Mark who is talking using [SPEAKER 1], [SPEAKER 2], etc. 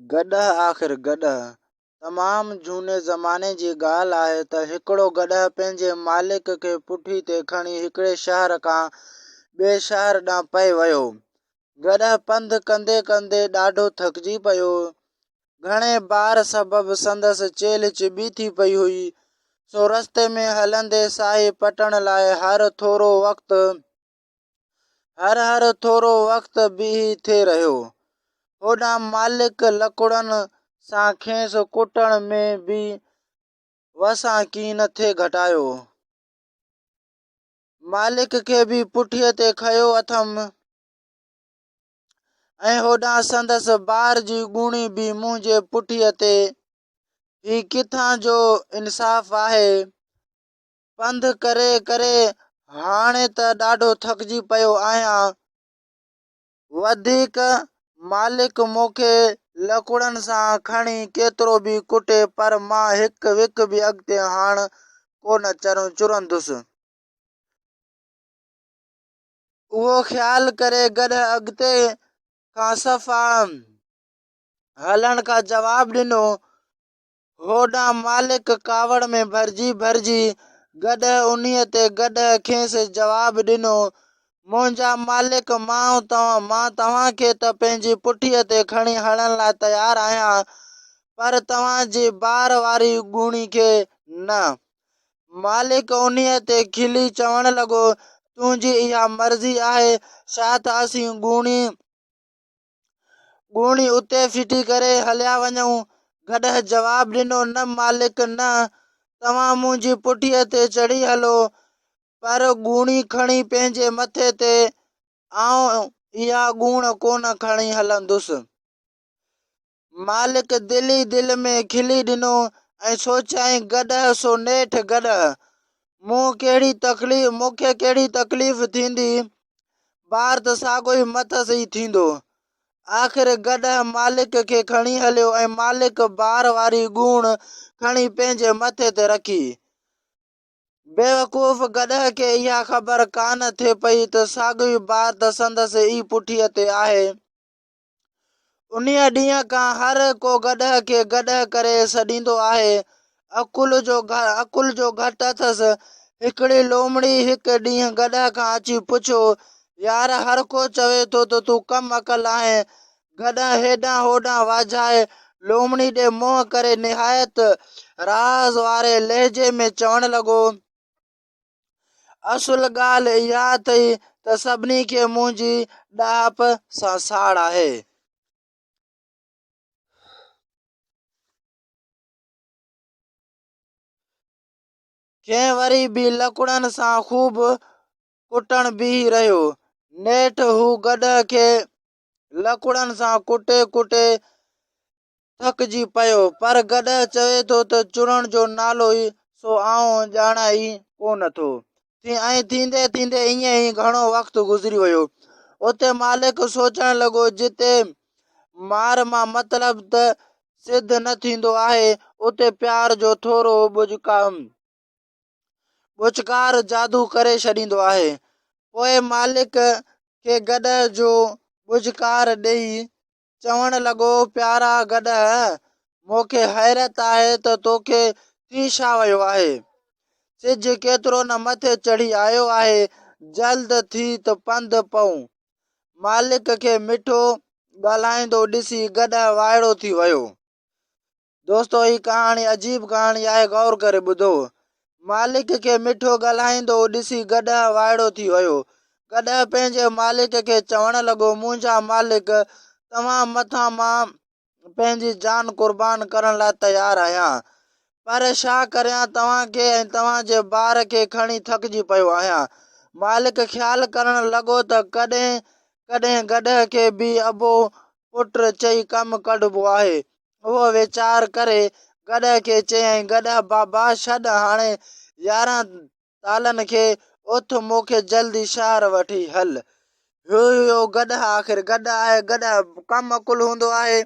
[SPEAKER 1] गॾह आख़िर गॾह। तमामु झूने ज़माने जी ॻाल्हि आहे त हिकिड़ो गॾह पंहिंजे मालिक खे पुठी ते खणी हिकिड़े शहर खां ॿिए शहर ॾांहुं पए वियो। गॾह पंधु कंदे कंदे ॾाढो थकिजी पियो। घणे बार सबबु संदसि चेल्हि चिॿी थी पई हुई, सो रस्ते में हलंदे साही पटण लाइ हर थोरो वक़्तु बीही थिए रहियो। होॾां मालिक लकुड़नि सां खेसि कुटण में बि वसां कीन थे घटायो। मालिक खे बि पुठीअ ते खंयो अथमि ऐं होॾां संदसि ॿार जी ॻूणी बि मुंहिंजे पुठीअ ते। ही किथां जो इंसाफ़ आहे। पंधु करे करे हाणे त ॾाढो थकिजी पियो आहियां। वधीक मालिक मूंखे लकुड़नि सां खणी केतिरो बि कुटे, पर मां हिकु विक बि अॻिते हाण कोन चुरंदुसि। उहो ख़्यालु करे गॾह अॻिते खां सफ़ा हलण खां जवाबु ॾिनो। होॾां मालिक कावड़ में भरिजी गॾह उन्हीअ ते गॾह खेसि जवाबु ॾिनो, मुंहिंजा मालिक मां तव्हांखे त पंहिंजी पुठीअ ते खणी हलण लाइ तयारु आहियां, पर तव्हांजी ॿार वारी ॻूणी खे न। मालिक उन्हीअ ते खिली चवण लॻो, तुंहिंजी इहा मर्ज़ी आहे छा त असीं ॻूणी उते फिटी करे हलिया वञूं? गॾह जवाबु ॾिनो, न मालिक न, तव्हां मुंहिंजी पुठीअ ते चढ़ी हलो, पर ॻूणी खणी पंहिंजे मथे ते। आउं इहा ॻूण कोन खणी हलंदुसि। मालिक दिल ई दिल में खिली ॾिनो ऐं सोचियाईं, गॾह सो नेठि गॾह, मूंखे कहिड़ी तकलीफ़ थींदी, ॿार त साॻियो ई मथसि ई थींदो। आख़िर गॾह मालिक खे खणी हलियो ऐं मालिक ॿार वारी ॻूण खणी पंहिंजे मथे ते रखी। बेवकूफ़ गॾह खे इहा ख़बर कान थे पई त साॻियो ई ॿार त संदसि ई पुठीअ ते आहे। उन्हीअ ॾींहं खां हर को गॾह खे गॾह करे सॾींदो आहे। अकुल जो घटि अथसि। हिकिड़ी लोमड़ी हिकु ॾींहुं गॾह खां अची पुछियो, यार, हर को चवे थो त तूं कम अकल आहीं। गॾह हेॾां होॾां वाझाए लोमड़ी ॾे मुंहुं करे निहायत राज़ वारे लहजे में चवण लॻो, असुल ॻाल्हि इहा अथई त सभिनी खे मुंहिंजी ॾाप सां साड़ आहे। कंहिं वरी बि लकुड़नि सां ख़ूब कुटण बीही रहियो। नेठि हू गॾह खे लकुड़नि सां कुटे कुटे थकिजी पियो, पर गॾह चवे थो त चुरण जो नालो ई सो आउं ॼाणा ई कोन थो। ऐं थींदे थींदे ईअं ई घणो वक़्तु गुज़री वियो। उते मालिक सोचण लॻो, जिते मार मां मतिलबु त सिद्ध न थींदो आहे, उते प्यार जो थोरो बुचकार जादू करे छॾींदो आहे। पोइ मालिक खे गॾह जो बुचकार ॾेई चवण लॻो, प्यारा गॾह, मूंखे हैरत आहे त तोखे थी छा वियो आहे। सिज केतिरो न मथे चढ़ी आयो आहे, जल्द थी त पंधु पऊं। मालिक खे मिठो ॻाल्हाईंदो ॾिसी गॾह वाइड़ो थी वियो। दोस्तो, ही कहाणी अजीब कहाणी आहे, गौर करे ॿुधो। मालिक खे मिठो ॻाल्हाईंदो ॾिसी गॾह वाइड़ो थी वियो। गॾह पंहिंजे मालिक खे चवण लॻो, मुंहिंजा मालिक, तव्हां मथां मां पंहिंजी जान क़ुर्बान करण लाइ तयारु आहियां, पर छा करियां, तव्हांखे ऐं तव्हांजे ॿार खे खणी थकिजी पियो आहियां। मालिक ख़्यालु करण लॻो त कॾहिं कॾहिं गॾह खे बि अबो पुट चई कमु कढिबो आहे। उहो वीचार करे गॾह खे चयईं, गॾह बाबा, छॾ हाणे यारहं तालनि खे, उथ मूंखे जल्दी शहर वठी हल। गॾह आख़िर गॾह आहे, गॾह कम अकुल हूंदो आहे।